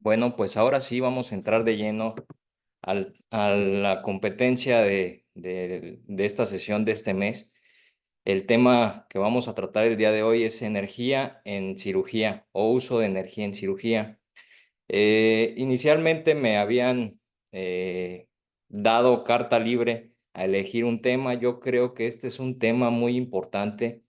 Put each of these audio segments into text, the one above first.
Bueno, pues ahora sí vamos a entrar de lleno a la competencia de esta sesión de este mes. El tema que vamos a tratar el día de hoy es energía en cirugía o uso de energía en cirugía. Inicialmente me habían dado carta libre a elegir un tema. Yo creo que este es un tema muy importante.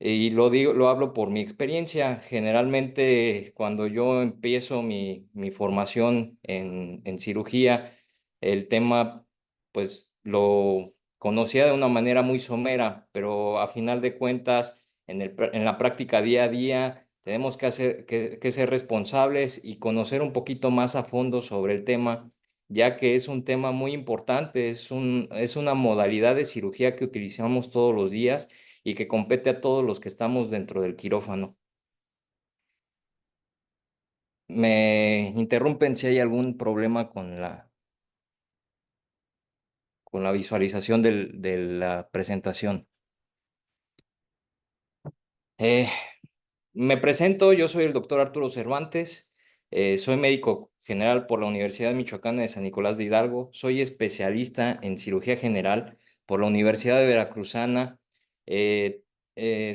Y lo digo, lo hablo por mi experiencia. Generalmente, cuando yo empiezo mi formación en cirugía, el tema, pues lo conocía de una manera muy somera, pero a final de cuentas, en la práctica día a día, tenemos que ser responsables y conocer un poquito más a fondo sobre el tema, ya que es un tema muy importante, es una modalidad de cirugía que utilizamos todos los días y que compete a todos los que estamos dentro del quirófano. Me interrumpen si hay algún problema con la visualización de la presentación. Eh, Me presento, yo soy el doctor Arturo Cervantes, soy médico general por la Universidad Michoacana de San Nicolás de Hidalgo, soy especialista en cirugía general por la Universidad de Veracruzana, eh,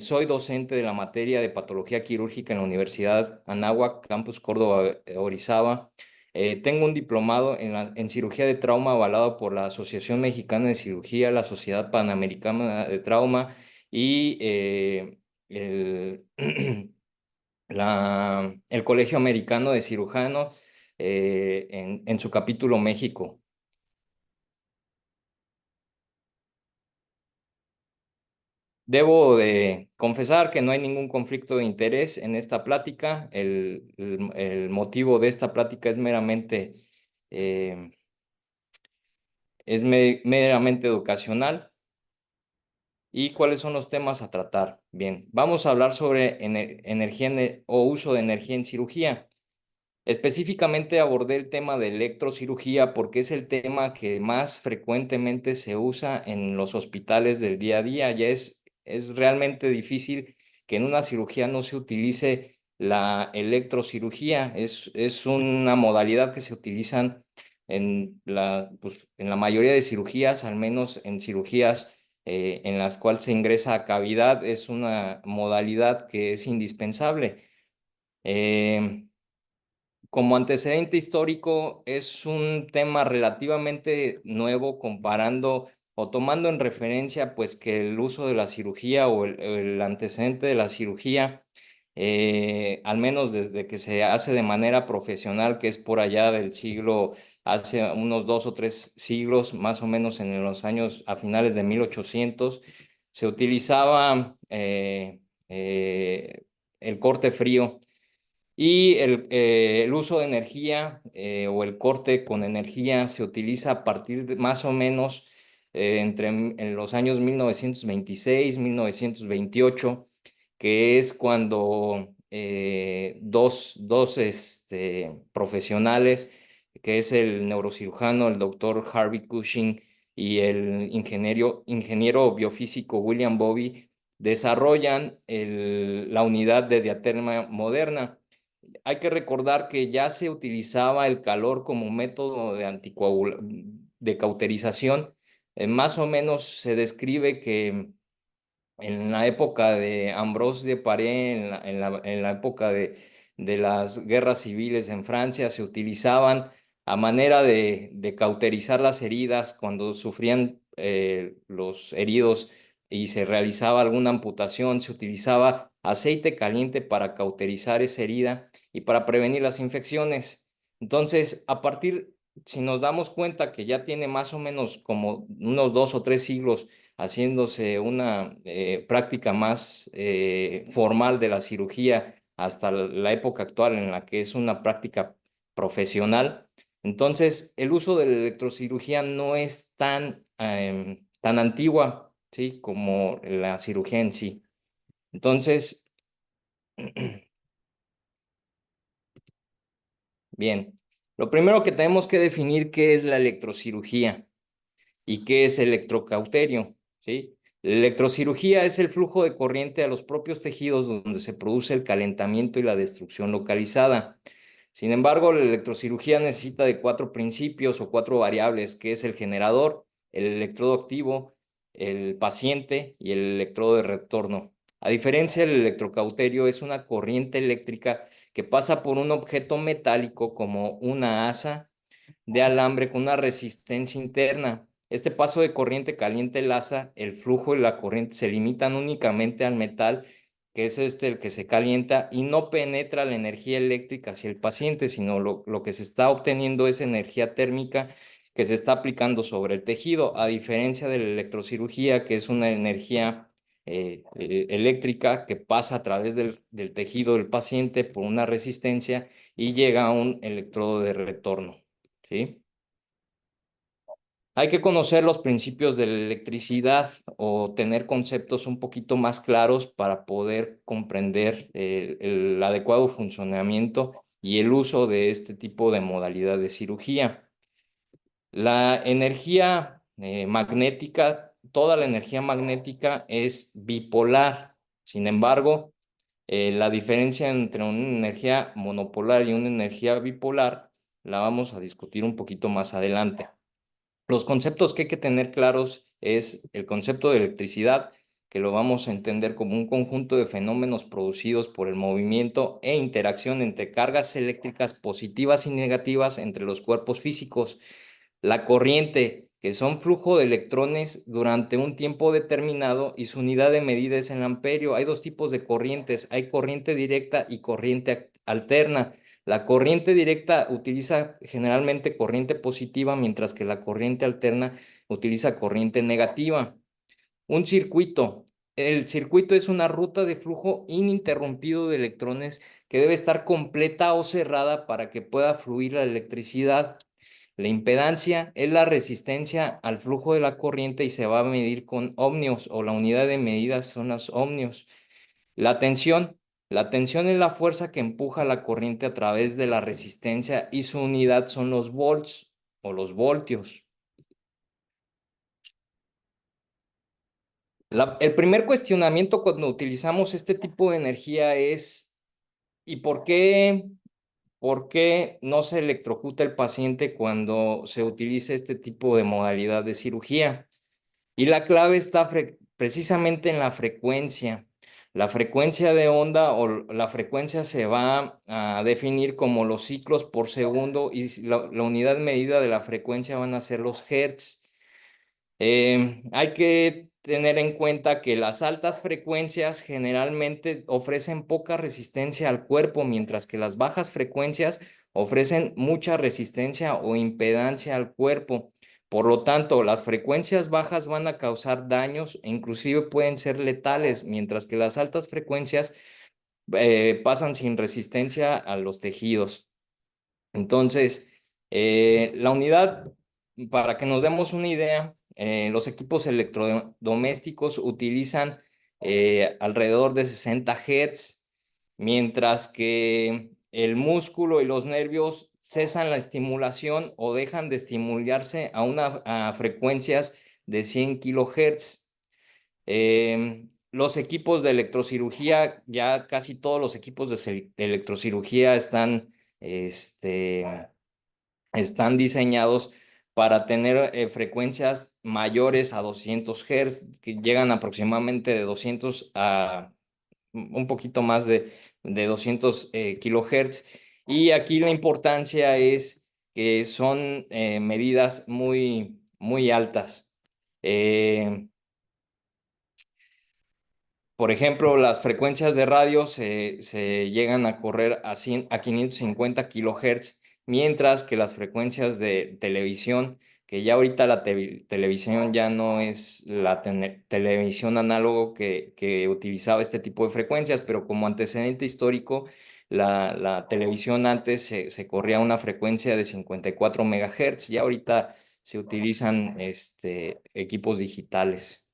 soy docente de la materia de patología quirúrgica en la Universidad Anáhuac, Campus Córdoba, Orizaba. Tengo un diplomado en cirugía de trauma avalado por la Asociación Mexicana de Cirugía, la Sociedad Panamericana de Trauma y el, el Colegio Americano de Cirujanos en su capítulo México. Debo de confesar que no hay ningún conflicto de interés en esta plática. El motivo de esta plática eh, meramente educacional. ¿Y cuáles son los temas a tratar? Bien, vamos a hablar sobre energía o uso de energía en cirugía. Específicamente abordé el tema de electrocirugía porque es el tema que más frecuentemente se usa en los hospitales del día a día. Es realmente difícil que en una cirugía no se utilice la electrocirugía. Es una modalidad que se utilizan pues, en la mayoría de cirugías, al menos en cirugías en las cuales se ingresa a cavidad. Es una modalidad que es indispensable. Eh, Como antecedente histórico, es un tema relativamente nuevo comparando o tomando en referencia pues que el uso de la cirugía o el antecedente de la cirugía, al menos desde que se hace de manera profesional, que es por allá del siglo, hace unos 2 o 3 siglos, más o menos en los años a finales de 1800, se utilizaba el corte frío y el uso de energía o el corte con energía se utiliza a partir de más o menos en los años 1926, 1928, que es cuando dos profesionales, que es el neurocirujano, el doctor Harvey Cushing, y el ingeniero biofísico William Bobby, desarrollan la unidad de diaterma moderna. Hay que recordar que ya se utilizaba el calor como método de cauterización. Más o menos se describe que en la época de Ambrose de Paré, en la época de las guerras civiles en Francia, se utilizaban a manera de cauterizar las heridas cuando sufrían los heridos y se realizaba alguna amputación, se utilizaba aceite caliente para cauterizar esa herida y para prevenir las infecciones. Entonces, si nos damos cuenta que ya tiene más o menos como unos 2 o 3 siglos haciéndose una práctica más formal de la cirugía hasta la época actual en la que es una práctica profesional. Entonces, el uso de la electrocirugía no es tan antigua, ¿sí? Como la cirugía en sí. Entonces, bien, lo primero que tenemos que definir qué es la electrocirugía y qué es electrocauterio, ¿sí? La electrocirugía es el flujo de corriente a los propios tejidos donde se produce el calentamiento y la destrucción localizada. Sin embargo, la electrocirugía necesita de 4 principios o 4 variables, que es el generador, el electrodo activo, el paciente y el electrodo de retorno. A diferencia del electrocauterio, es una corriente eléctrica que pasa por un objeto metálico como una asa de alambre con una resistencia interna. Este paso de corriente caliente el asa, el flujo y la corriente se limitan únicamente al metal, que es el que se calienta y no penetra la energía eléctrica hacia el paciente, sino lo que se está obteniendo es energía térmica que se está aplicando sobre el tejido, a diferencia de la electrocirugía, que es una energía eléctrica que pasa a través del tejido del paciente por una resistencia y llega a un electrodo de retorno. ¿Sí? Hay que conocer los principios de la electricidad o tener conceptos un poquito más claros para poder comprender el adecuado funcionamiento y el uso de este tipo de modalidad de cirugía. La energía magnética, toda la energía magnética es bipolar. Sin embargo, la diferencia entre una energía monopolar y una energía bipolar la vamos a discutir un poquito más adelante. Los conceptos que hay que tener claros es el concepto de electricidad, que lo vamos a entender como un conjunto de fenómenos producidos por el movimiento e interacción entre cargas eléctricas positivas y negativas entre los cuerpos físicos. La corriente, que son flujo de electrones durante un tiempo determinado y su unidad de medida es el amperio. Hay 2 tipos de corrientes, hay corriente directa y corriente alterna. La corriente directa utiliza generalmente corriente positiva, mientras que la corriente alterna utiliza corriente negativa. Un circuito. El circuito es una ruta de flujo ininterrumpido de electrones que debe estar completa o cerrada para que pueda fluir la electricidad. La impedancia es la resistencia al flujo de la corriente y se va a medir con ohmios, o la unidad de medida son los ohmios. La tensión. La tensión es la fuerza que empuja la corriente a través de la resistencia y su unidad son los volts o los voltios. El primer cuestionamiento cuando utilizamos este tipo de energía es: ¿y por qué no se electrocuta el paciente cuando se utiliza este tipo de modalidad de cirugía? Y la clave está precisamente en la frecuencia. La frecuencia de onda o la frecuencia se va a definir como los ciclos por segundo, y la unidad medida de la frecuencia van a ser los hertz. Hay que tener en cuenta que las altas frecuencias generalmente ofrecen poca resistencia al cuerpo, mientras que las bajas frecuencias ofrecen mucha resistencia o impedancia al cuerpo. Por lo tanto, las frecuencias bajas van a causar daños e inclusive pueden ser letales, mientras que las altas frecuencias pasan sin resistencia a los tejidos. Entonces, la unidad, para que nos demos una idea, los equipos electrodomésticos utilizan alrededor de 60 Hz, mientras que el músculo y los nervios cesan la estimulación o dejan de estimularse a frecuencias de 100 kHz. Los equipos de electrocirugía, ya casi todos los equipos de electrocirugía este, están diseñados para tener frecuencias mayores a 200 Hz, que llegan aproximadamente de 200 a un poquito más de 200 kilohertz. Y aquí la importancia es que son medidas muy, muy altas. Eh, Por ejemplo, las frecuencias de radio se llegan a correr a 550 kilohertz, mientras que las frecuencias de televisión, que ya ahorita la televisión ya no es la televisión análogo que utilizaba este tipo de frecuencias, pero como antecedente histórico, la televisión antes se corría a una frecuencia de 54 megahertz, y ahorita se utilizan equipos digitales.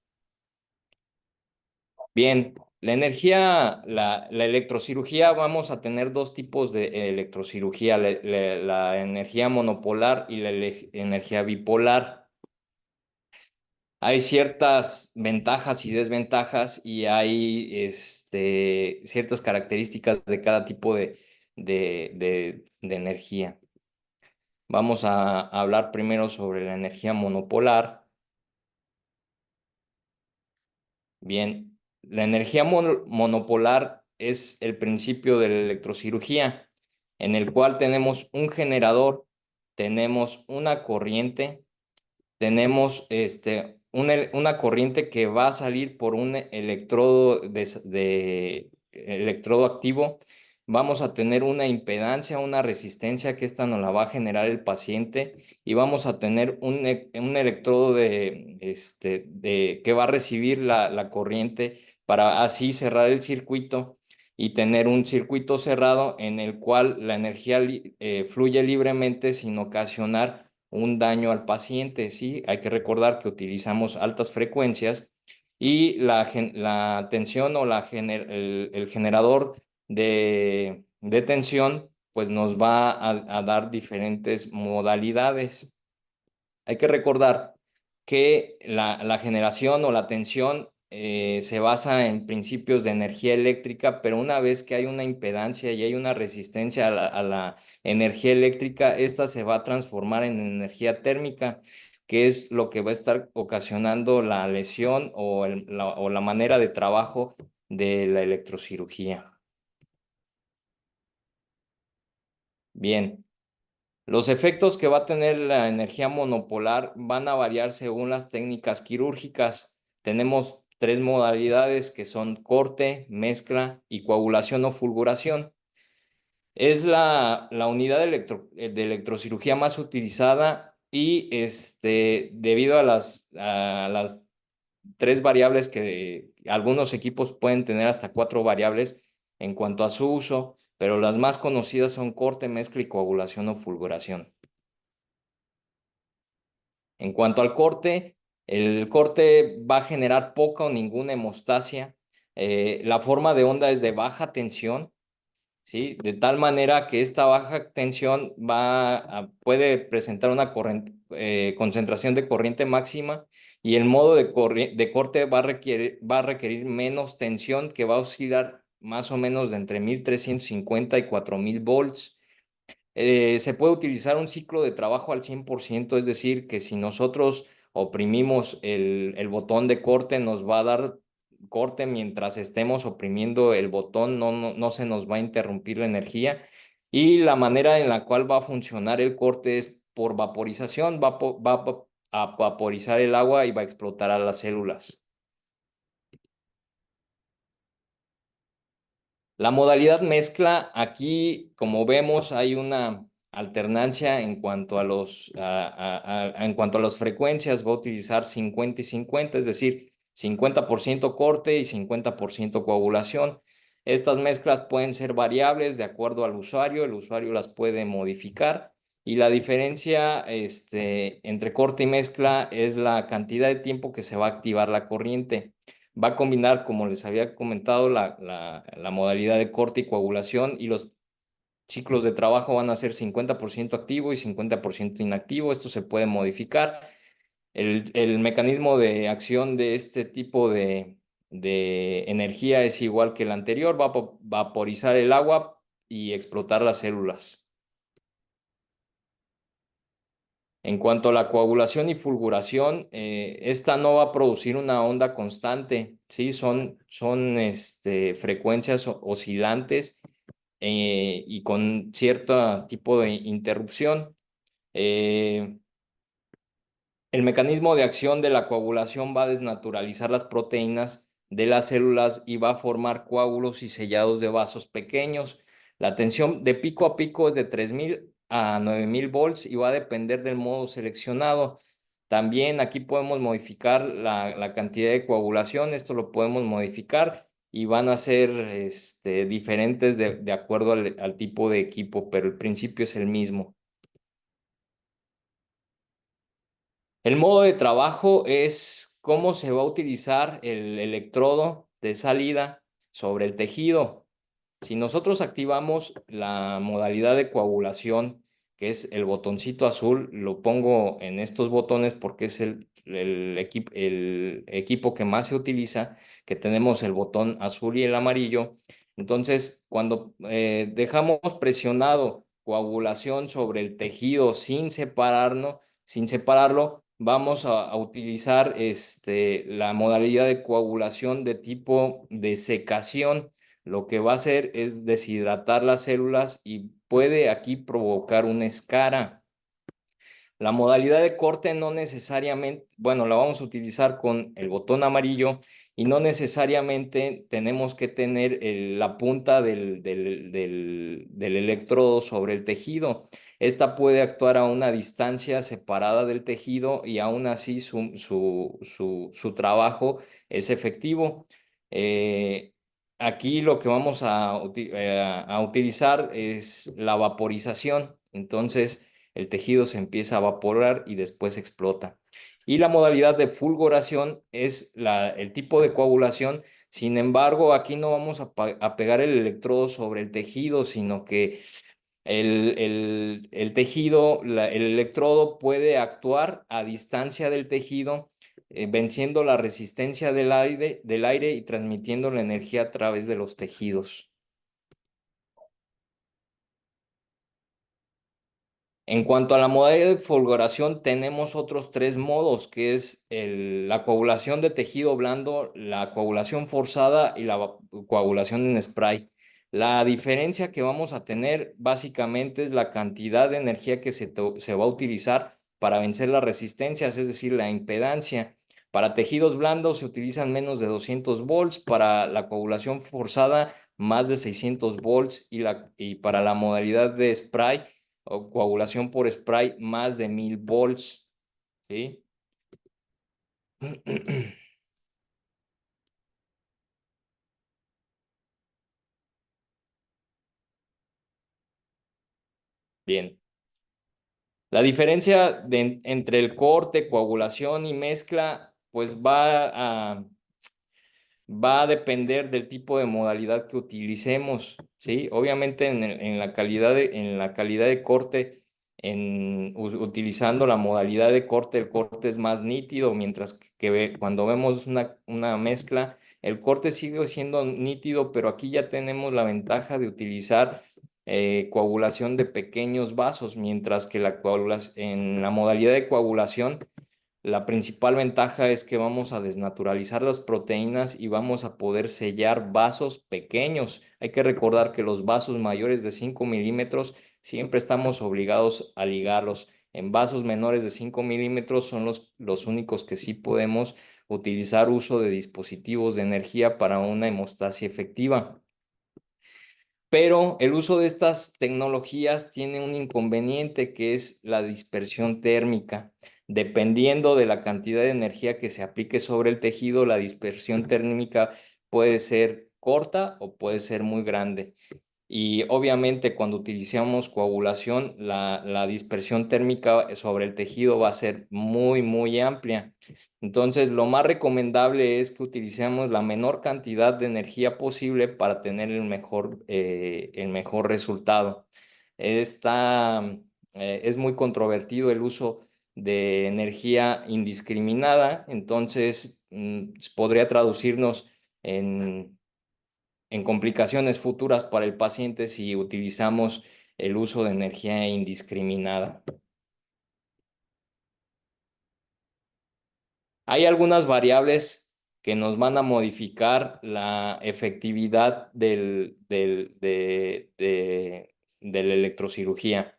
Bien, la electrocirugía, vamos a tener 2 tipos de electrocirugía: la energía monopolar y la energía bipolar. Hay ciertas ventajas y desventajas, y hay ciertas características de cada tipo de energía. Vamos a hablar primero sobre la energía monopolar. Bien, la energía monopolar es el principio de la electrocirugía, en el cual tenemos un generador, tenemos una corriente, tenemos una corriente que va a salir por un electrodo de electrodo activo. Vamos a tener una impedancia, una resistencia que esta nos la va a generar el paciente y vamos a tener un electrodo que va a recibir la corriente para así cerrar el circuito y tener un circuito cerrado en el cual la energía fluye libremente sin ocasionar un daño al paciente, ¿sí? Hay que recordar que utilizamos altas frecuencias y la tensión o el generador de tensión, pues nos va a dar diferentes modalidades. Hay que recordar que la generación o la tensión se basa en principios de energía eléctrica, pero una vez que hay una impedancia y hay una resistencia a la energía eléctrica, esta se va a transformar en energía térmica, que es lo que va a estar ocasionando la lesión o la manera de trabajo de la electrocirugía. Bien. Los efectos que va a tener la energía monopolar van a variar según las técnicas quirúrgicas. Tenemos tres modalidades que son corte, mezcla y coagulación o fulguración. Es la unidad de electrocirugía más utilizada y debido a las tres variables que algunos equipos pueden tener hasta cuatro variables en cuanto a su uso, pero las más conocidas son corte, mezcla y coagulación o fulguración. En cuanto al corte, el corte va a generar poca o ninguna hemostasia. La forma de onda es de baja tensión, ¿sí? De tal manera que esta baja tensión puede presentar una concentración de corriente máxima y el modo de corte va a requerir menos tensión, que va a oscilar más o menos de entre 1350 y 4000 volts. Se puede utilizar un ciclo de trabajo al 100%, es decir, que si nosotros oprimimos el botón de corte, nos va a dar corte mientras estemos oprimiendo el botón, no se nos va a interrumpir la energía. Y la manera en la cual va a funcionar el corte es por vaporización, a vaporizar el agua y va a explotar a las células. La modalidad mezcla, aquí, como vemos, hay una alternancia en cuanto en cuanto a las frecuencias. Va a utilizar 50 y 50, es decir, 50% corte y 50% coagulación. Estas mezclas pueden ser variables de acuerdo al usuario. El usuario las puede modificar. Y la diferencia entre corte y mezcla es la cantidad de tiempo que se va a activar la corriente. Va a combinar, como les había comentado, la modalidad de corte y coagulación, y los ciclos de trabajo van a ser 50% activo y 50% inactivo. Esto se puede modificar. El mecanismo de acción de este tipo de energía es igual que el anterior. Va a vaporizar el agua y explotar las células. En cuanto a la coagulación y fulguración, esta no va a producir una onda constante, ¿sí? Son frecuencias oscilantes y con cierto tipo de interrupción. Eh, el mecanismo de acción de la coagulación va a desnaturalizar las proteínas de las células y va a formar coágulos y sellados de vasos pequeños. La tensión de pico a pico es de 3000 a 9000 volts y va a depender del modo seleccionado. También aquí podemos modificar la cantidad de coagulación. Esto lo podemos modificar y van a ser diferentes de acuerdo al tipo de equipo, pero el principio es el mismo. El modo de trabajo es cómo se va a utilizar el electrodo de salida sobre el tejido. Si nosotros activamos la modalidad de coagulación, que es el botoncito azul, lo pongo en estos botones porque es el equipo que más se utiliza, que tenemos el botón azul y el amarillo. Entonces, cuando dejamos presionado coagulación sobre el tejido sin separarlo, vamos a utilizar la modalidad de coagulación de tipo de secación. Lo que va a hacer es deshidratar las células y puede aquí provocar una escara. La modalidad de corte no necesariamente, bueno, la vamos a utilizar con el botón amarillo y no necesariamente tenemos que tener la punta del electrodo sobre el tejido. Esta puede actuar a una distancia separada del tejido y aún así su trabajo es efectivo. Eh, Aquí lo que vamos a utilizar es la vaporización. Entonces, el tejido se empieza a evaporar y después explota. Y la modalidad de fulguración es el tipo de coagulación. Sin embargo, aquí no vamos a pegar el electrodo sobre el tejido, sino que el tejido, el electrodo puede actuar a distancia del tejido, venciendo la resistencia del aire y transmitiendo la energía a través de los tejidos. En cuanto a la modalidad de fulguración, tenemos otros tres modos, que es la coagulación de tejido blando, la coagulación forzada y la coagulación en spray. La diferencia que vamos a tener básicamente es la cantidad de energía que se va a utilizar para vencer las resistencias, es decir, la impedancia. Para tejidos blandos se utilizan menos de 200 volts, para la coagulación forzada más de 600 volts y para la modalidad de spray o coagulación por spray más de 1000 volts, ¿sí? Bien. La diferencia entre el corte, coagulación y mezcla, pues va a depender del tipo de modalidad que utilicemos, ¿sí? Obviamente en la calidad de corte, utilizando la modalidad de corte, el corte es más nítido, mientras cuando vemos una mezcla, el corte sigue siendo nítido, pero aquí ya tenemos la ventaja de utilizar coagulación de pequeños vasos, mientras que en la modalidad de coagulación, la principal ventaja es que vamos a desnaturalizar las proteínas y vamos a poder sellar vasos pequeños. Hay que recordar que los vasos mayores de 5 milímetros siempre estamos obligados a ligarlos. En vasos menores de 5 milímetros son los únicos que sí podemos utilizar uso de dispositivos de energía para una hemostasia efectiva. Pero el uso de estas tecnologías tiene un inconveniente, que es la dispersión térmica. Dependiendo de la cantidad de energía que se aplique sobre el tejido, la dispersión térmica puede ser corta o puede ser muy grande. Y obviamente cuando utilizamos coagulación, la dispersión térmica sobre el tejido va a ser muy, muy amplia. Entonces, lo más recomendable es que utilicemos la menor cantidad de energía posible para tener el mejor resultado. Es muy controvertido el uso de energía indiscriminada, entonces podría traducirnos en complicaciones futuras para el paciente si utilizamos el uso de energía indiscriminada. Hay algunas variables que nos van a modificar la efectividad de la electrocirugía.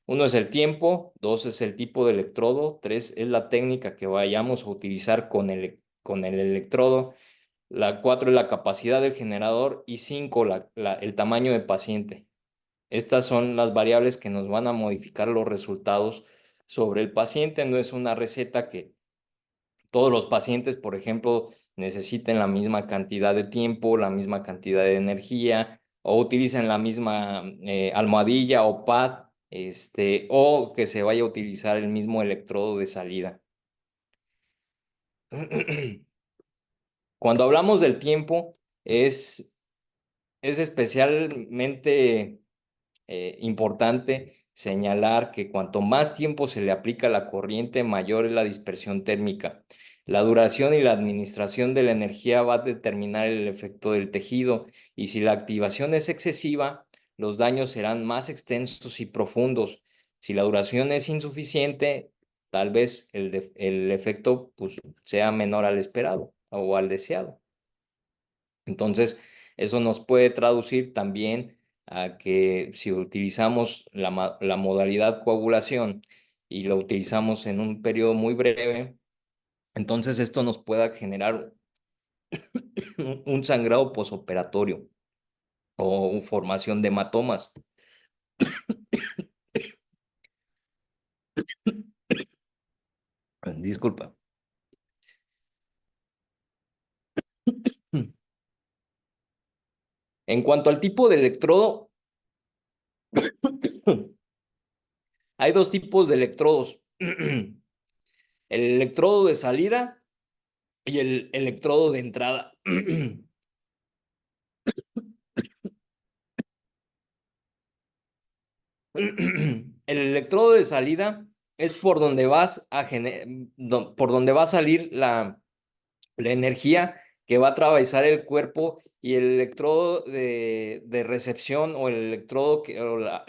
Uno es el tiempo, dos es el tipo de electrodo, tres es la técnica que vayamos a utilizar con el electrodo, la cuatro es la capacidad del generador y cinco el tamaño de paciente. Estas son las variables que nos van a modificar los resultados sobre el paciente. No es una receta que todos los pacientes, por ejemplo, necesiten la misma cantidad de tiempo, la misma cantidad de energía, o utilicen la misma almohadilla o pad, o que se vaya a utilizar el mismo electrodo de salida. Cuando hablamos del tiempo, es especialmente importante señalar que cuanto más tiempo se le aplica la corriente, mayor es la dispersión térmica. La duración y la administración de la energía va a determinar el efecto del tejido, y si la activación es excesiva, los daños serán más extensos y profundos. Si la duración es insuficiente, tal vez el efecto pues, sea menor al esperado o al deseado. Entonces, eso nos puede traducir también a que si utilizamos la modalidad coagulación y lo utilizamos en un periodo muy breve, entonces esto nos pueda generar un sangrado posoperatorio o formación de hematomas. Disculpa. En cuanto al tipo de electrodo, hay dos tipos de electrodos. El electrodo de salida y el electrodo de entrada. El electrodo de salida es por donde por donde va a salir la energía que va a atravesar el cuerpo, y el electrodo de recepción o el electrodo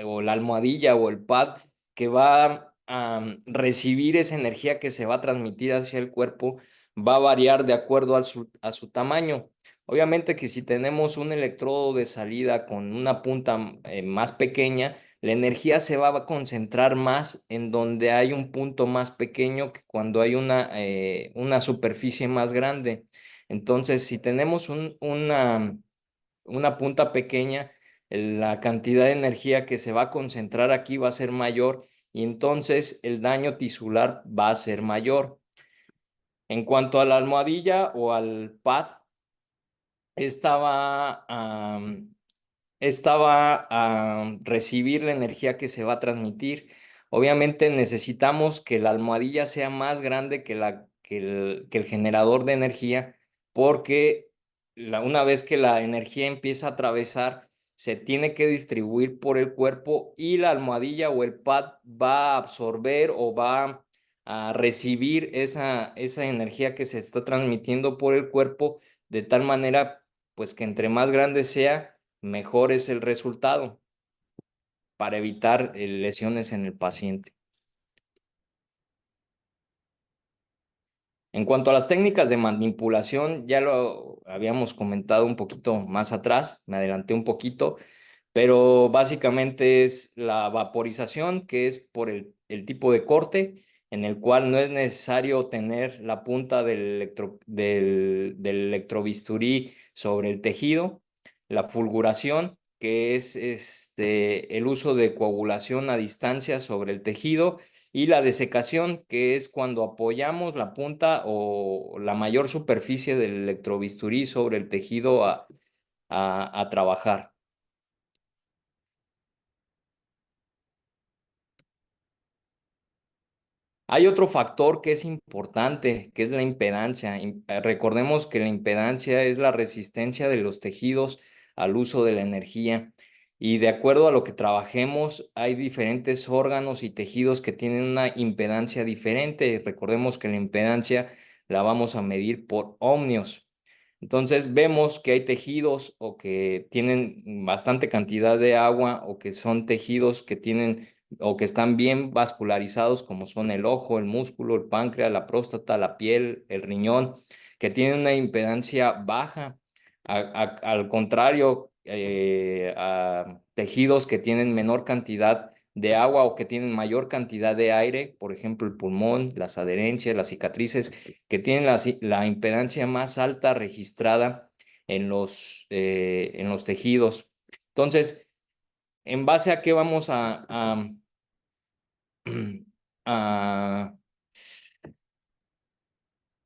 o la almohadilla o el pad que va a recibir esa energía que se va a transmitir hacia el cuerpo va a variar de acuerdo a su tamaño. Obviamente que si tenemos un electrodo de salida con una punta más pequeña, la energía se va a concentrar más en donde hay un punto más pequeño que cuando hay una superficie más grande. Entonces, si tenemos una punta pequeña, la cantidad de energía que se va a concentrar aquí va a ser mayor, y entonces el daño tisular va a ser mayor. En cuanto a la almohadilla o al pad, esta va a recibir la energía que se va a transmitir. Obviamente necesitamos que la almohadilla sea más grande que el generador de energía, porque una vez que la energía empieza a atravesar, se tiene que distribuir por el cuerpo, y la almohadilla o el pad va a absorber o va a recibir esa energía que se está transmitiendo por el cuerpo, de tal manera pues que entre más grande sea, mejor es el resultado para evitar lesiones en el paciente. En cuanto a las técnicas de manipulación, ya lo habíamos comentado un poquito más atrás, me adelanté un poquito, pero básicamente es la vaporización, que es por el tipo de corte, en el cual no es necesario tener la punta del electrobisturí sobre el tejido. La fulguración, que es el uso de coagulación a distancia sobre el tejido. Y la desecación, que es cuando apoyamos la punta o la mayor superficie del electrobisturí sobre el tejido a trabajar. Hay otro factor que es importante, que es la impedancia. Recordemos que la impedancia es la resistencia de los tejidos al uso de la energía. Y de acuerdo a lo que trabajemos, hay diferentes órganos y tejidos que tienen una impedancia diferente. Recordemos que la impedancia la vamos a medir por ohmios. Entonces vemos que hay tejidos o que tienen bastante cantidad de agua, o que son tejidos que tienen o que están bien vascularizados, como son el ojo, el músculo, el páncreas, la próstata, la piel, el riñón, que tienen una impedancia baja. Al contrario, a tejidos que tienen menor cantidad de agua o que tienen mayor cantidad de aire, por ejemplo, el pulmón, las adherencias, las cicatrices, que tienen la impedancia más alta registrada en los tejidos. Entonces, ¿en base a qué vamos a,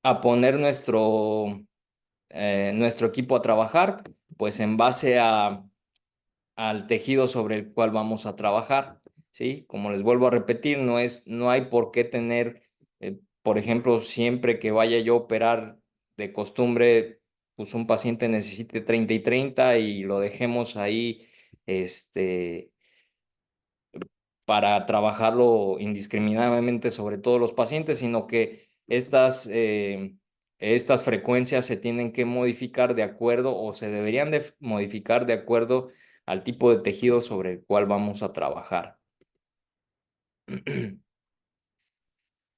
a poner nuestro equipo a trabajar? Pues en base al tejido sobre el cual vamos a trabajar, ¿sí? Como les vuelvo a repetir, no hay por qué tener, por ejemplo, siempre que vaya yo a operar de costumbre, pues un paciente necesite 30 y 30 y lo dejemos ahí, este para trabajarlo indiscriminadamente sobre todos los pacientes, sino que estas frecuencias se tienen que modificar de acuerdo o se deberían de modificar de acuerdo al tipo de tejido sobre el cual vamos a trabajar.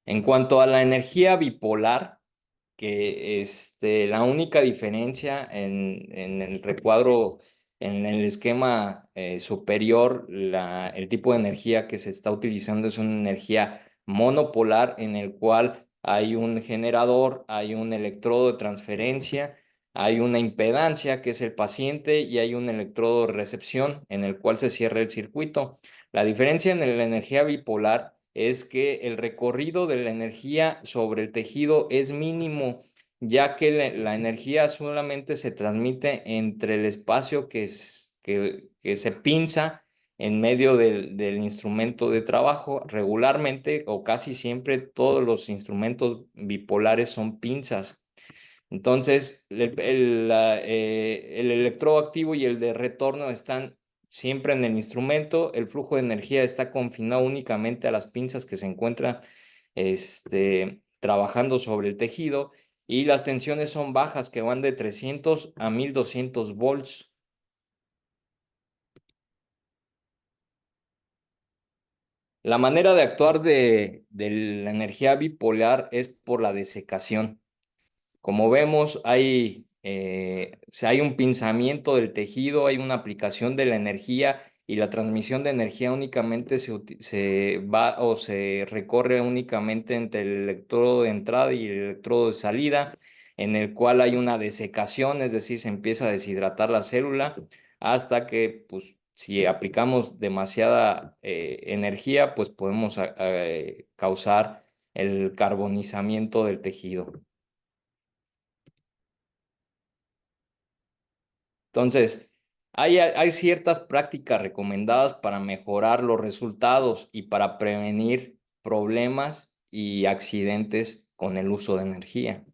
En cuanto a la energía bipolar, que la única diferencia en el recuadro, en el esquema superior, el tipo de energía que se está utilizando es una energía monopolar en el cual hay un generador, hay un electrodo de transferencia, hay una impedancia que es el paciente y hay un electrodo de recepción en el cual se cierra el circuito. La diferencia en la energía bipolar es que el recorrido de la energía sobre el tejido es mínimo, ya que la energía solamente se transmite entre el espacio que se pinza en medio del instrumento de trabajo. Regularmente o casi siempre todos los instrumentos bipolares son pinzas. Entonces, el electrodo activo y el de retorno están siempre en el instrumento. El flujo de energía está confinado únicamente a las pinzas que se encuentran trabajando sobre el tejido y las tensiones son bajas que van de 300 a 1200 volts. La manera de actuar de la energía bipolar es por la desecación. Como vemos, hay un pinzamiento del tejido, hay una aplicación de la energía y la transmisión de energía únicamente se va o se recorre únicamente entre el electrodo de entrada y el electrodo de salida, en el cual hay una desecación, es decir, se empieza a deshidratar la célula hasta que, pues, si aplicamos demasiada energía, pues podemos causar el carbonizamiento del tejido. Entonces, hay ciertas prácticas recomendadas para mejorar los resultados y para prevenir problemas y accidentes con el uso de energía.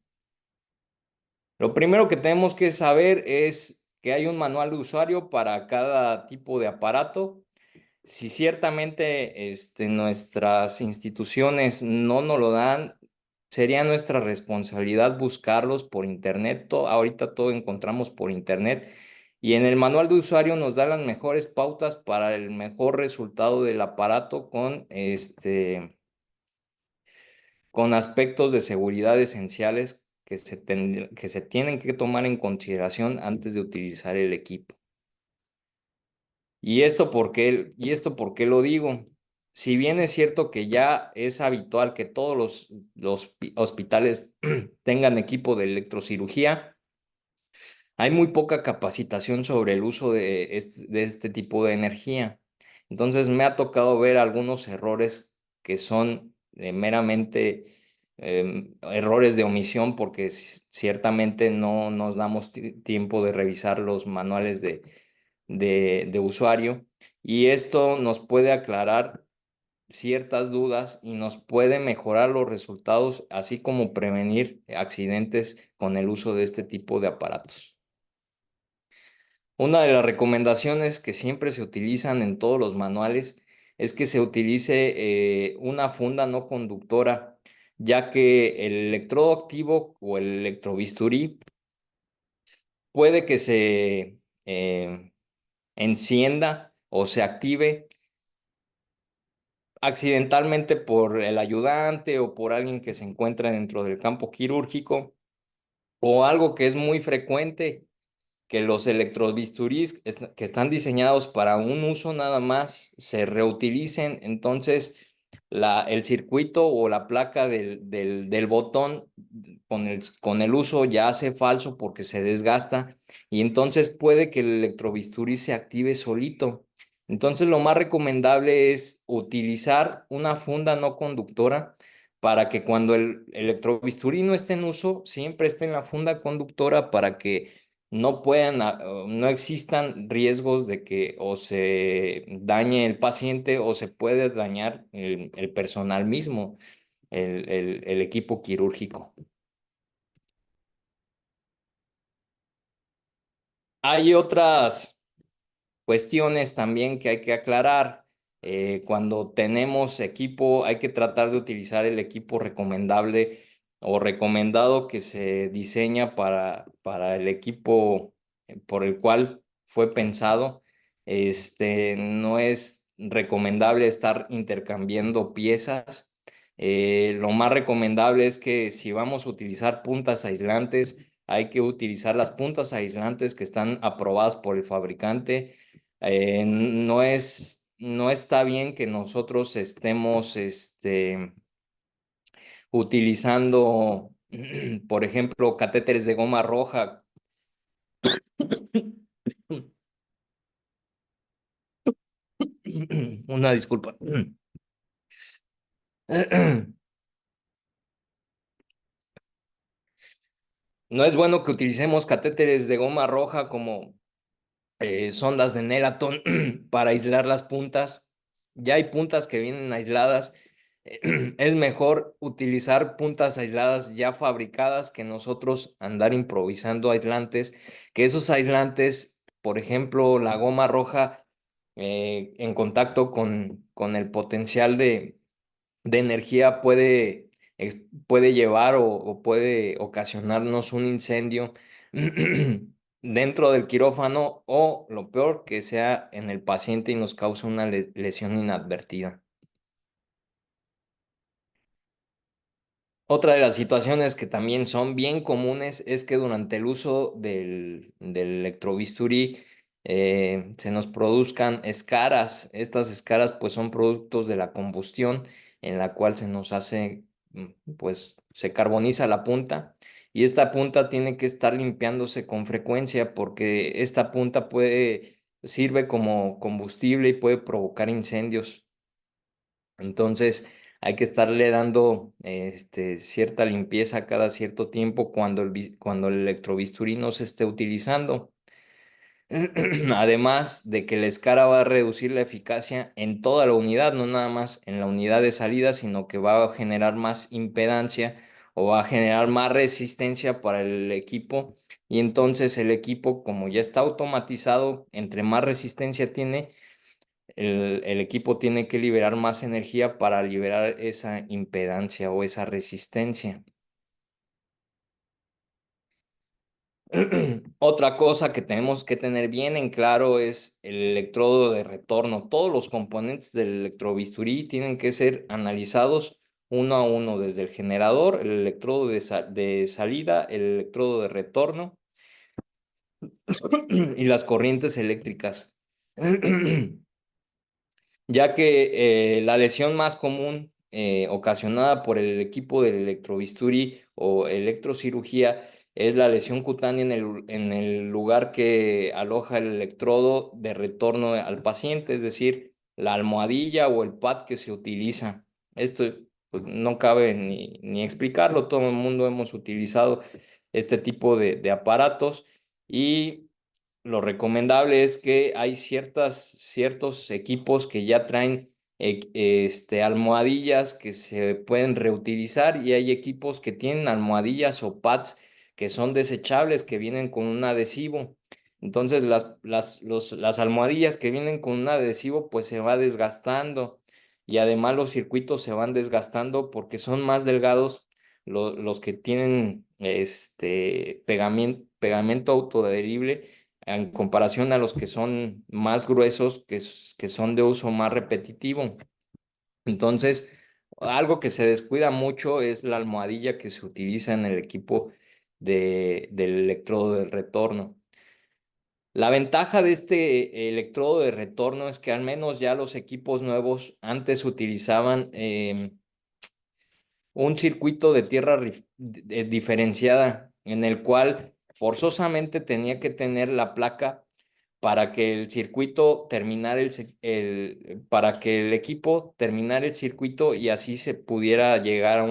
Lo primero que tenemos que saber es que hay un manual de usuario para cada tipo de aparato. Si ciertamente nuestras instituciones no nos lo dan, sería nuestra responsabilidad buscarlos por internet. Ahorita todo encontramos por internet y en el manual de usuario nos da las mejores pautas para el mejor resultado del aparato con aspectos de seguridad esenciales que se tienen que tomar en consideración antes de utilizar el equipo. ¿Y esto por qué lo digo? Si bien es cierto que ya es habitual que todos los hospitales tengan equipo de electrocirugía, hay muy poca capacitación sobre el uso de este tipo de energía. Entonces me ha tocado ver algunos errores que son meramente errores de omisión porque ciertamente no nos damos tiempo de revisar los manuales de usuario y esto nos puede aclarar ciertas dudas y nos puede mejorar los resultados, así como prevenir accidentes con el uso de este tipo de aparatos. Una de las recomendaciones que siempre se utilizan en todos los manuales es que se utilice una funda no conductora, ya que el electrodo activo o el electrobisturí puede que se encienda o se active accidentalmente por el ayudante o por alguien que se encuentra dentro del campo quirúrgico, o algo que es muy frecuente, que los electrobisturís que están diseñados para un uso nada más se reutilicen. Entonces el circuito o la placa del botón con el uso ya hace falso porque se desgasta y entonces puede que el electrobisturí se active solito. Entonces lo más recomendable es utilizar una funda no conductora para que cuando el electrobisturí no esté en uso, siempre esté en la funda conductora para que no existan riesgos de que o se dañe el paciente o se puede dañar el personal mismo, el equipo quirúrgico. Hay otras cuestiones también que hay que aclarar. Cuando tenemos equipo, hay que tratar de utilizar el equipo recomendable o recomendado que se diseña para el equipo por el cual fue pensado. No es recomendable estar intercambiando piezas. Lo más recomendable es que si vamos a utilizar puntas aislantes, hay que utilizar las puntas aislantes que están aprobadas por el fabricante. No está bien que nosotros estemos utilizando, por ejemplo, catéteres de goma roja. Una disculpa. No es bueno que utilicemos catéteres de goma roja como sondas de Nelaton para aislar las puntas. Ya hay puntas que vienen aisladas. Es mejor utilizar puntas aisladas ya fabricadas que nosotros andar improvisando aislantes, que esos aislantes, por ejemplo, la goma roja en contacto con el potencial de energía puede llevar o puede ocasionarnos un incendio dentro del quirófano o lo peor que sea en el paciente y nos causa una lesión inadvertida. Otra de las situaciones que también son bien comunes es que durante el uso del electrobisturí se nos produzcan escaras. Estas escaras pues son productos de la combustión en la cual se nos hace, pues se carboniza la punta y esta punta tiene que estar limpiándose con frecuencia porque esta punta sirve como combustible y puede provocar incendios. Entonces hay que estarle dando cierta limpieza cada cierto tiempo cuando el electrobisturí no se esté utilizando. Además de que la escara va a reducir la eficacia en toda la unidad, no nada más en la unidad de salida, sino que va a generar más impedancia o va a generar más resistencia para el equipo. Y entonces el equipo, como ya está automatizado, entre más resistencia tiene, el equipo tiene que liberar más energía para liberar esa impedancia o esa resistencia. Otra cosa que tenemos que tener bien en claro es el electrodo de retorno. Todos los componentes del electrobisturí tienen que ser analizados uno a uno, desde el generador, el electrodo de salida, el electrodo de retorno y las corrientes eléctricas. Ya que la lesión más común ocasionada por el equipo del electrobisturí o electrocirugía es la lesión cutánea en el lugar que aloja el electrodo de retorno al paciente, es decir, la almohadilla o el pad que se utiliza. Esto pues, no cabe ni explicarlo, todo el mundo hemos utilizado este tipo de aparatos y lo recomendable es que hay ciertos equipos que ya traen almohadillas que se pueden reutilizar y hay equipos que tienen almohadillas o pads que son desechables, que vienen con un adhesivo. Entonces las almohadillas que vienen con un adhesivo pues se va desgastando y además los circuitos se van desgastando porque son más delgados los que tienen pegamento autoadherible en comparación a los que son más gruesos, que son de uso más repetitivo. Entonces, algo que se descuida mucho es la almohadilla que se utiliza en el equipo del electrodo de retorno. La ventaja de este electrodo de retorno es que al menos ya los equipos nuevos antes utilizaban un circuito de tierra diferenciada en el cual forzosamente tenía que tener la placa para que el circuito terminara para que el equipo terminara el circuito y así se pudiera llegar a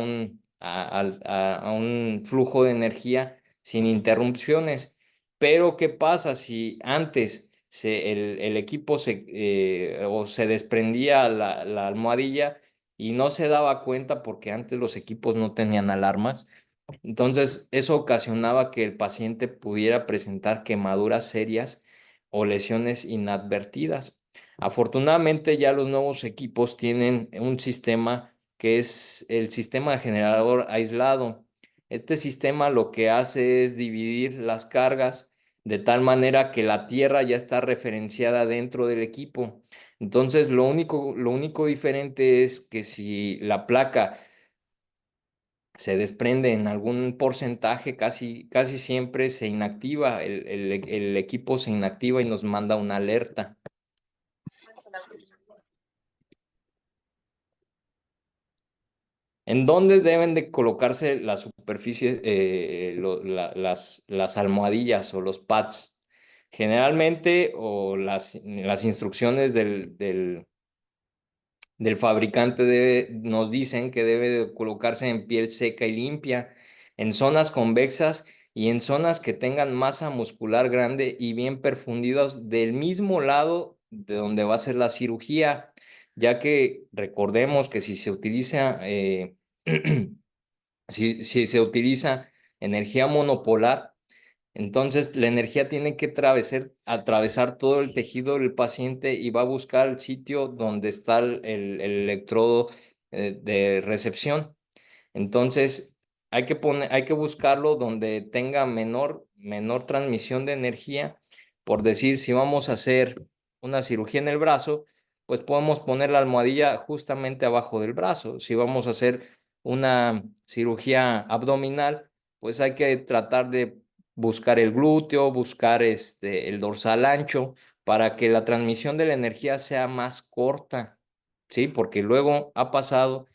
un flujo de energía sin interrupciones. Pero ¿qué pasa si antes el equipo o se desprendía la almohadilla y no se daba cuenta porque antes los equipos no tenían alarmas? Entonces, eso ocasionaba que el paciente pudiera presentar quemaduras serias o lesiones inadvertidas. Afortunadamente ya los nuevos equipos tienen un sistema que es el sistema generador aislado. Este sistema lo que hace es dividir las cargas de tal manera que la tierra ya está referenciada dentro del equipo. Entonces, lo único diferente es que si la placa se desprende en algún porcentaje, casi siempre se inactiva, el equipo se inactiva y nos manda una alerta. ¿En dónde deben de colocarse las superficies, las almohadillas o los pads? Generalmente, o las instrucciones del fabricante nos dicen que debe de colocarse en piel seca y limpia, en zonas convexas y en zonas que tengan masa muscular grande y bien perfundidos del mismo lado de donde va a ser la cirugía, ya que recordemos que si se utiliza, si se utiliza energía monopolar, entonces, la energía tiene que atravesar todo el tejido del paciente y va a buscar el sitio donde está el electrodo de recepción. Entonces, hay que buscarlo donde tenga menor transmisión de energía. Por decir, si vamos a hacer una cirugía en el brazo, pues podemos poner la almohadilla justamente abajo del brazo. Si vamos a hacer una cirugía abdominal, pues hay que tratar de buscar el glúteo, buscar el dorsal ancho para que la transmisión de la energía sea más corta, ¿sí? Porque luego ha pasado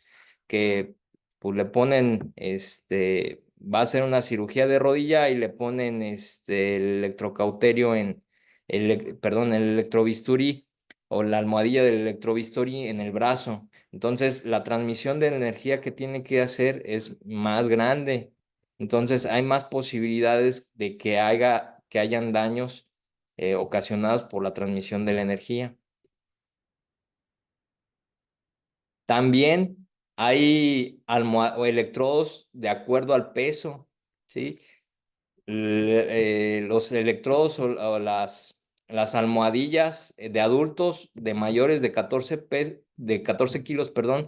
que pues le ponen, va a ser una cirugía de rodilla y le ponen el electrocauterio perdón, el electrobisturí o la almohadilla del electrobisturí en el brazo. Entonces, la transmisión de energía que tiene que hacer es más grande. Entonces, hay más posibilidades de que hayan daños ocasionados por la transmisión de la energía. También hay o electrodos de acuerdo al peso, ¿sí? Los electrodos o las almohadillas de adultos de mayores de 14 kilos, perdón,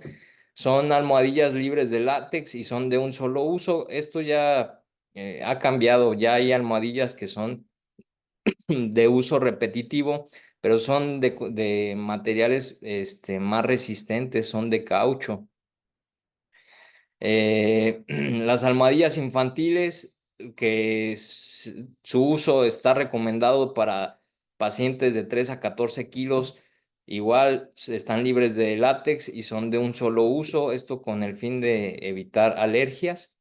son almohadillas libres de látex y son de un solo uso. Esto ya ha cambiado, ya hay almohadillas que son de uso repetitivo, pero son de materiales más resistentes, son de caucho. Las almohadillas infantiles, su uso está recomendado para pacientes de 3 a 14 kilos, igual están libres de látex y son de un solo uso, esto con el fin de evitar alergias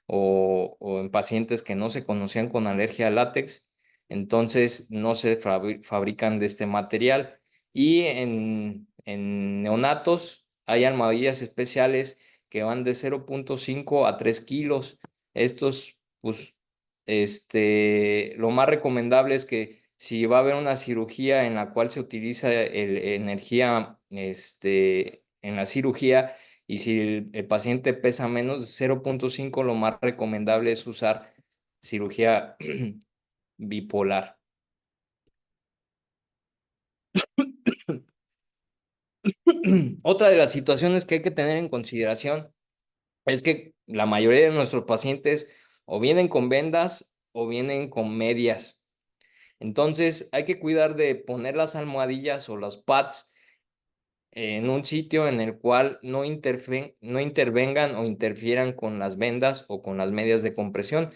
o en pacientes que no se conocían con alergia al látex, entonces no se fabrican de este material. Y en neonatos hay almohadillas especiales que van de 0,5 a 3 kilos. Estos, pues, lo más recomendable es que si va a haber una cirugía en la cual se utiliza energía, en la cirugía, y si el paciente pesa menos de 0,5, lo más recomendable es usar cirugía bipolar. Otra de las situaciones que hay que tener en consideración es que la mayoría de nuestros pacientes o vienen con vendas o vienen con medias. Entonces hay que cuidar de poner las almohadillas o los pads en un sitio en el cual no intervengan o interfieran con las vendas o con las medias de compresión,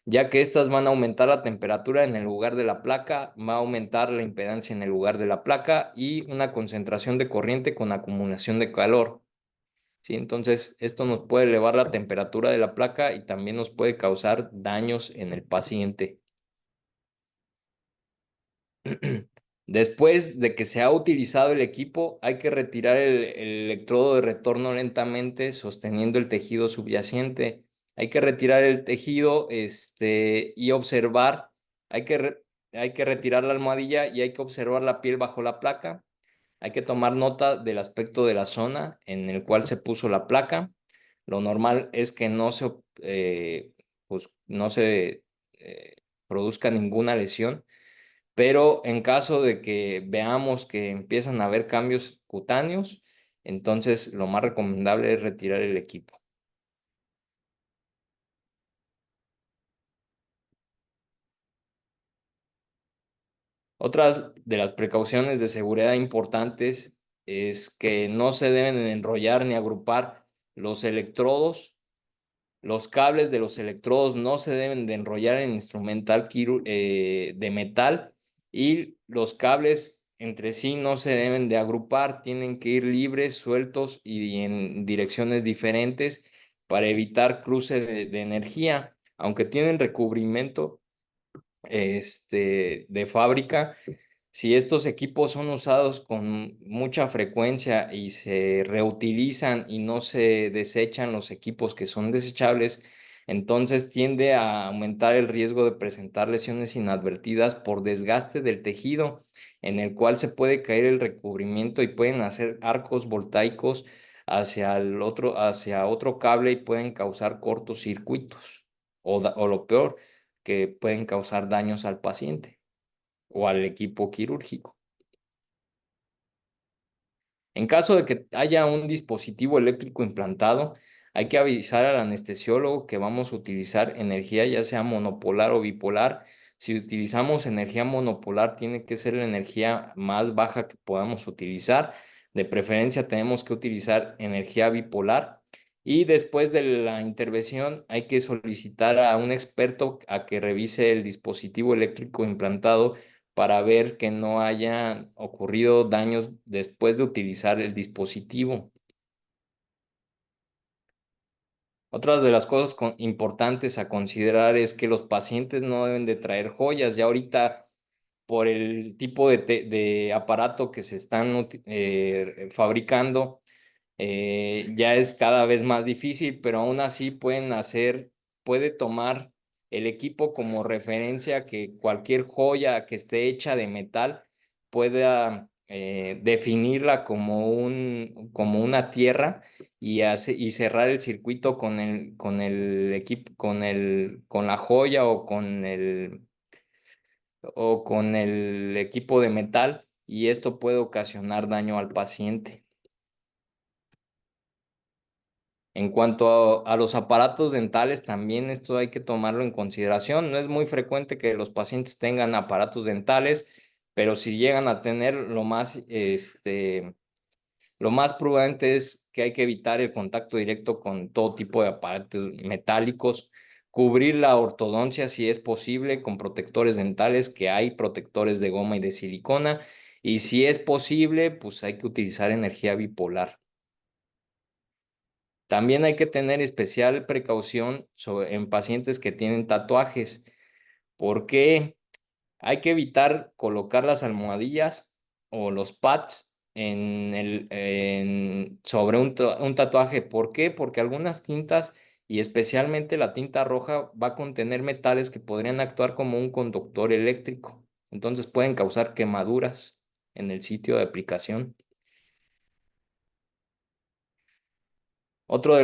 ya que estas van a aumentar la temperatura en el lugar de la placa, va a aumentar la impedancia en el lugar de la placa y una concentración de corriente con acumulación de calor. ¿Sí? Entonces, esto nos puede elevar la temperatura de la placa y también nos puede causar daños en el paciente. Después de que se ha utilizado el equipo, hay que retirar el electrodo de retorno lentamente, sosteniendo el tejido subyacente. Hay que retirar el tejido, y observar. Hay que, hay que retirar la almohadilla y hay que observar la piel bajo la placa. Hay que tomar nota del aspecto de la zona en el cual se puso la placa. Lo normal es que pues, no se produzca ninguna lesión, pero en caso de que veamos que empiezan a haber cambios cutáneos, entonces lo más recomendable es retirar el equipo. Otras de las precauciones de seguridad importantes es que no se deben enrollar ni agrupar los electrodos. Los cables de los electrodos no se deben de enrollar en instrumental de metal, y los cables entre sí no se deben de agrupar, tienen que ir libres, sueltos y en direcciones diferentes para evitar cruce de energía. Aunque tienen recubrimiento de fábrica, si estos equipos son usados con mucha frecuencia y se reutilizan y no se desechan los equipos que son desechables, entonces tiende a aumentar el riesgo de presentar lesiones inadvertidas por desgaste del tejido, en el cual se puede caer el recubrimiento y pueden hacer arcos voltaicos hacia otro cable y pueden causar cortocircuitos o lo peor, que pueden causar daños al paciente o al equipo quirúrgico. En caso de que haya un dispositivo eléctrico implantado, hay que avisar al anestesiólogo que vamos a utilizar energía ya sea monopolar o bipolar. Si utilizamos energía monopolar, tiene que ser la energía más baja que podamos utilizar. De preferencia, tenemos que utilizar energía bipolar. Y después de la intervención, hay que solicitar a un experto a que revise el dispositivo eléctrico implantado para ver que no hayan ocurrido daños después de utilizar el dispositivo. Otras de las cosas importantes a considerar es que los pacientes no deben de traer joyas. Ya ahorita, por el tipo de aparato que se están fabricando, ya es cada vez más difícil, pero aún así puede tomar el equipo como referencia, que cualquier joya que esté hecha de metal pueda definirla como una tierra, y cerrar el circuito con el equipo, con la joya o con el equipo de metal, y esto puede ocasionar daño al paciente. En cuanto a los aparatos dentales, también esto hay que tomarlo en consideración. No es muy frecuente que los pacientes tengan aparatos dentales, pero si llegan a tener, lo más prudente es que hay que evitar el contacto directo con todo tipo de aparatos metálicos, cubrir la ortodoncia si es posible con protectores dentales, que hay protectores de goma y de silicona, y si es posible, pues hay que utilizar energía bipolar. También hay que tener especial precaución en pacientes que tienen tatuajes, porque hay que evitar colocar las almohadillas o los pads sobre un tatuaje. ¿Por qué? Porque algunas tintas, y especialmente la tinta roja, va a contener metales que podrían actuar como un conductor eléctrico. Entonces pueden causar quemaduras en el sitio de aplicación. Otro de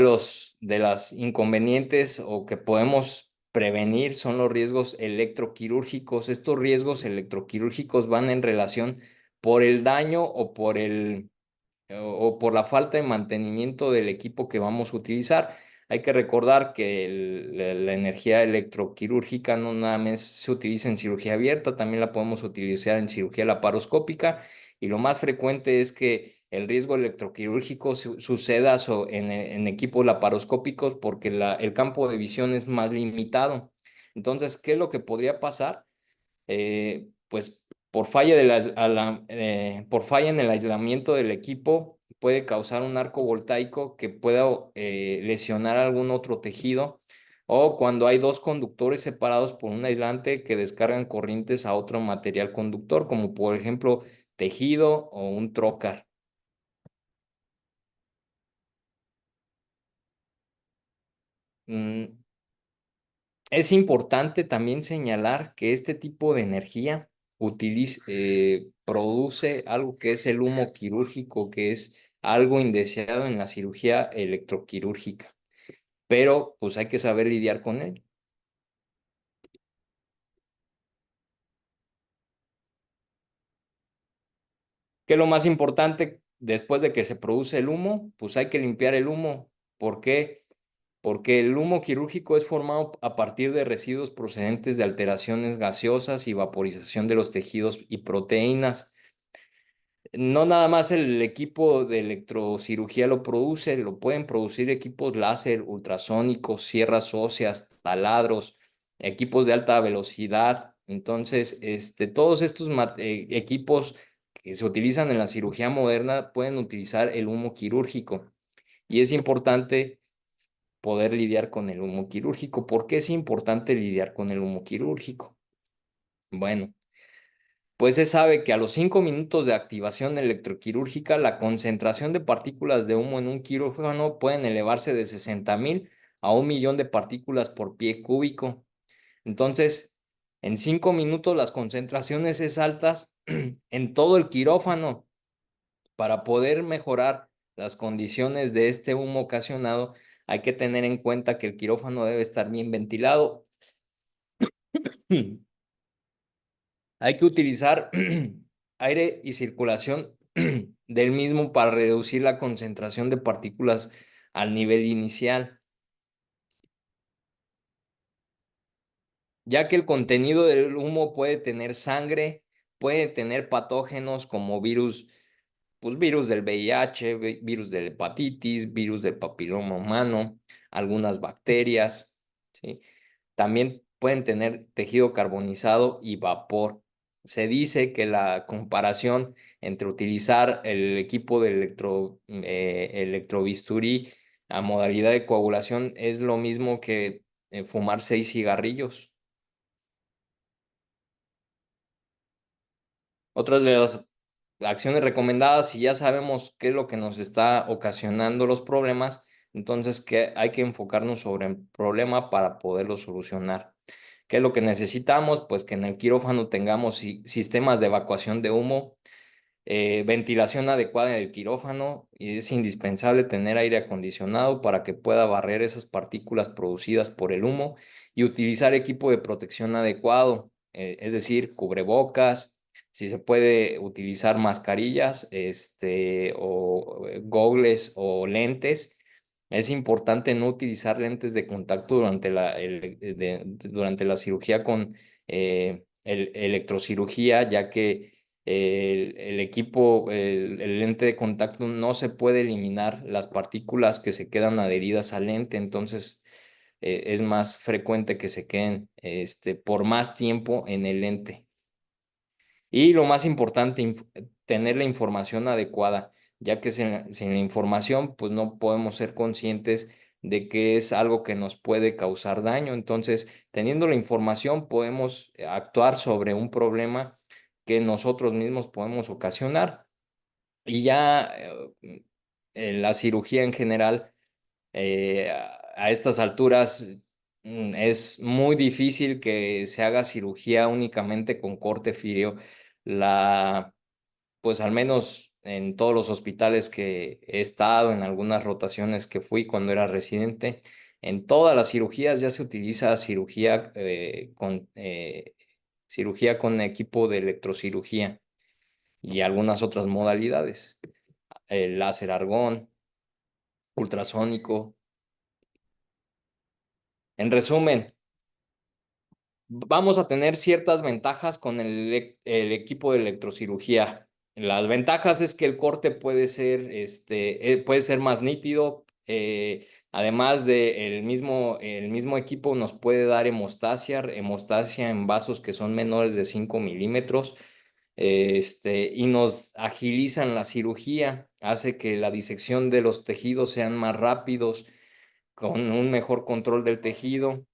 las inconvenientes o que podemos prevenir son los riesgos electroquirúrgicos. Estos riesgos electroquirúrgicos van en relación por el daño o por la falta de mantenimiento del equipo que vamos a utilizar. Hay que recordar que la energía electroquirúrgica no nada más se utiliza en cirugía abierta, también la podemos utilizar en cirugía laparoscópica, y lo más frecuente es que el riesgo electroquirúrgico suceda en equipos laparoscópicos, porque el campo de visión es más limitado. Entonces, ¿qué es lo que podría pasar? Pues por falla en el aislamiento del equipo, puede causar un arco voltaico que pueda lesionar algún otro tejido, o cuando hay dos conductores separados por un aislante que descargan corrientes a otro material conductor, como por ejemplo tejido o un trocar. Mm, Es importante también señalar que este tipo de energía produce algo que es el humo quirúrgico, que es algo indeseado en la cirugía electroquirúrgica, pero pues hay que saber lidiar con él. ¿Qué es lo más importante después de que se produce el humo? Pues hay que limpiar el humo. ¿Por qué? Porque el humo quirúrgico es formado a partir de residuos procedentes de alteraciones gaseosas y vaporización de los tejidos y proteínas. No nada más el equipo de electrocirugía lo produce, lo pueden producir equipos láser, ultrasónicos, sierras óseas, taladros, equipos de alta velocidad. Entonces, todos estos equipos que se utilizan en la cirugía moderna pueden utilizar el humo quirúrgico. Y es importante poder lidiar con el humo quirúrgico. ¿Por qué es importante lidiar con el humo quirúrgico? Bueno, pues se sabe que a los 5 minutos de activación electroquirúrgica, la concentración de partículas de humo en un quirófano pueden elevarse de 60,000 a 1 millón de partículas por pie cúbico. Entonces, en 5 minutos las concentraciones es altas en todo el quirófano. Para poder mejorar las condiciones de este humo ocasionado, hay que tener en cuenta que el quirófano debe estar bien ventilado. Hay que utilizar aire y circulación del mismo para reducir la concentración de partículas al nivel inicial, ya que el contenido del humo puede tener sangre, puede tener patógenos como virus, pues virus del VIH, virus de la hepatitis, virus del papiloma humano, algunas bacterias, ¿sí? También pueden tener tejido carbonizado y vapor. Se dice que la comparación entre utilizar el equipo de electrobisturí a modalidad de coagulación es lo mismo que fumar 6 cigarrillos. Otras de las acciones recomendadas, si ya sabemos qué es lo que nos está ocasionando los problemas, entonces que hay que enfocarnos sobre el problema para poderlo solucionar. ¿Qué es lo que necesitamos? Pues que en el quirófano tengamos sistemas de evacuación de humo, ventilación adecuada del quirófano, y es indispensable tener aire acondicionado para que pueda barrer esas partículas producidas por el humo y utilizar equipo de protección adecuado, es decir, cubrebocas, si se puede utilizar mascarillas, o gogles o lentes. Es importante no utilizar lentes de contacto durante la cirugía con electrocirugía, ya que el equipo, el lente de contacto no se puede eliminar las partículas que se quedan adheridas al lente, entonces es más frecuente que se queden por más tiempo en el lente. Y lo más importante, tener la información adecuada, ya que sin la información, pues no podemos ser conscientes de que es algo que nos puede causar daño. Entonces, teniendo la información, podemos actuar sobre un problema que nosotros mismos podemos ocasionar. Y ya en la cirugía en general, a estas alturas, es muy difícil que se haga cirugía únicamente con corte frío. La, pues al menos en todos los hospitales que he estado, en algunas rotaciones que fui cuando era residente, en todas las cirugías ya se utiliza cirugía con equipo de electrocirugía y algunas otras modalidades, el láser argón, ultrasónico. En resumen, vamos a tener ciertas ventajas con el equipo de electrocirugía. Las ventajas es que el corte puede ser más nítido. Además de el mismo equipo nos puede dar hemostasia en vasos que son menores de 5 milímetros. Y nos agilizan la cirugía, hace que la disección de los tejidos sean más rápidos, con un mejor control del tejido.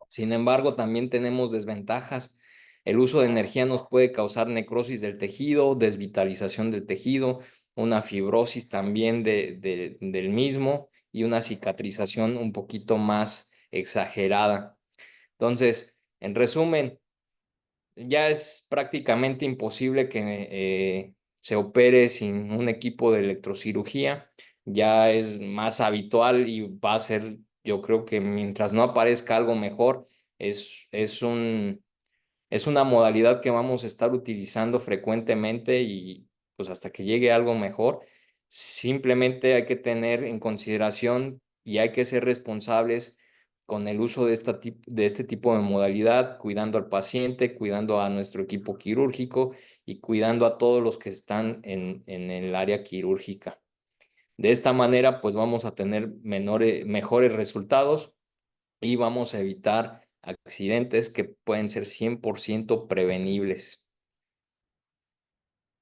Sin embargo, también tenemos desventajas. El uso de energía nos puede causar necrosis del tejido, desvitalización del tejido, una fibrosis también del mismo y una cicatrización un poquito más exagerada. Entonces, en resumen, ya es prácticamente imposible que se opere sin un equipo de electrocirugía. Ya es más habitual y va a ser, yo creo que mientras no aparezca algo mejor, es una modalidad que vamos a estar utilizando frecuentemente pues hasta que llegue algo mejor. Simplemente hay que tener en consideración y hay que ser responsables con el uso de, de este tipo de modalidad, cuidando al paciente, cuidando a nuestro equipo quirúrgico y cuidando a todos los que están en el área quirúrgica. De esta manera, pues vamos a tener mejores resultados y vamos a evitar accidentes que pueden ser 100% prevenibles.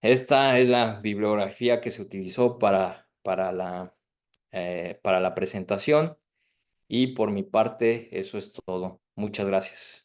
Esta es la bibliografía que se utilizó para la presentación y por mi parte eso es todo. Muchas gracias.